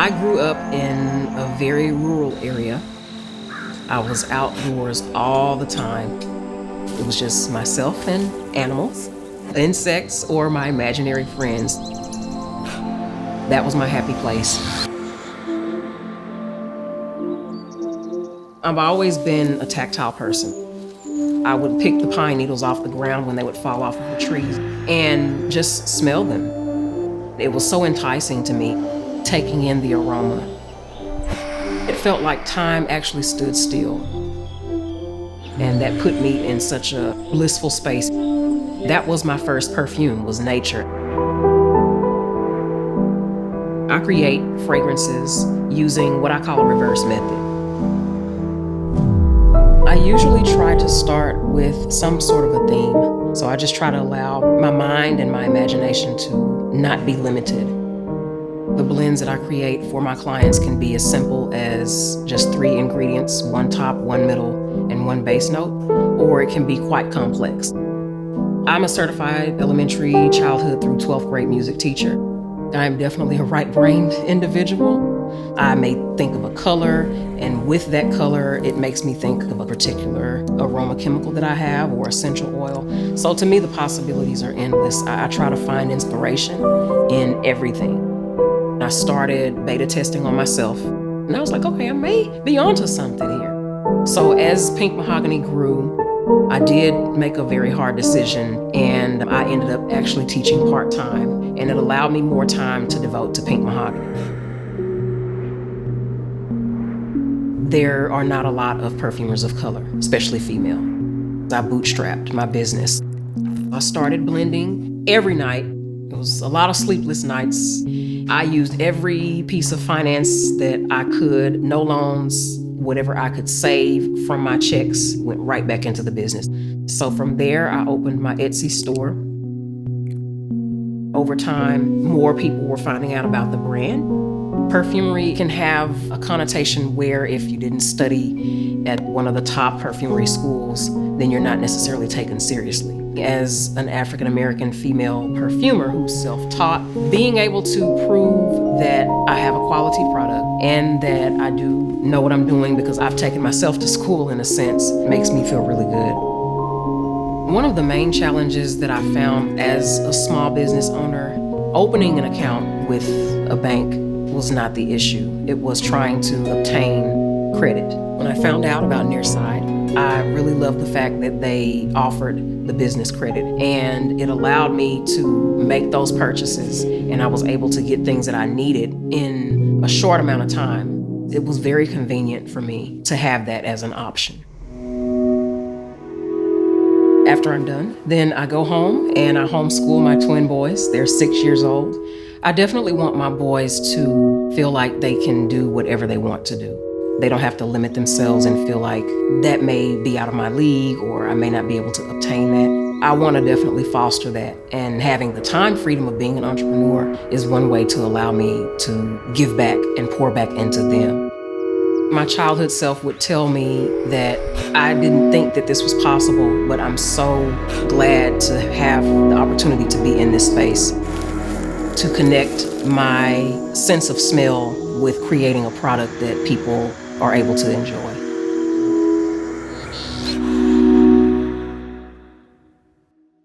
I grew up in a very rural area. I was outdoors all the time. It was just myself and animals, insects, or my imaginary friends. That was my happy place. I've always been a tactile person. I would pick the pine needles off the ground when they would fall off of the trees and just smell them. It was so enticing to me, taking in the aroma. It felt like time actually stood still. And that put me in such a blissful space. That was my first perfume, was nature. I create fragrances using what I call a reverse method. I usually try to start with some sort of a theme. So I just try to allow my mind and my imagination to not be limited. The blends that I create for my clients can be as simple as just 3 ingredients, 1 top, 1 middle, and 1 base note, or it can be quite complex. I'm a certified elementary, childhood through 12th grade music teacher. I'm definitely a right-brained individual. I may think of a color, and with that color, it makes me think of a particular aroma chemical that I have or essential oil. So to me, the possibilities are endless. I try to find inspiration in everything. I started beta testing on myself, and I was like, okay, I may be onto something here. So as Pink MahogHany grew, I did make a very hard decision, and I ended up actually teaching part-time, and it allowed me more time to devote to Pink MahogHany. There are not a lot of perfumers of color, especially female. I bootstrapped my business. I started blending every night. It was a lot of sleepless nights. I used every piece of finance that I could, no loans, whatever I could save from my checks went right back into the business. So from there, I opened my Etsy store. Over time, more people were finding out about the brand. Perfumery can have a connotation where if you didn't study at one of the top perfumery schools, then you're not necessarily taken seriously. As an African-American female perfumer who's self-taught, being able to prove that I have a quality product and that I do know what I'm doing because I've taken myself to school in a sense makes me feel really good. One of the main challenges that I found as a small business owner, opening an account with a bank was not the issue. It was trying to obtain credit. When I found out about Nearside, I really loved the fact that they offered the business credit, and it allowed me to make those purchases, and I was able to get things that I needed in a short amount of time. It was very convenient for me to have that as an option. After I'm done, then I go home and I homeschool my twin boys. They're 6 years old. I definitely want my boys to feel like they can do whatever they want to do. They don't have to limit themselves and feel like that may be out of my league or I may not be able to obtain that. I want to definitely foster that, and having the time freedom of being an entrepreneur is one way to allow me to give back and pour back into them. My childhood self would tell me that I didn't think that this was possible, but I'm so glad to have the opportunity to be in this space, to connect my sense of smell with creating a product that people are able to enjoy.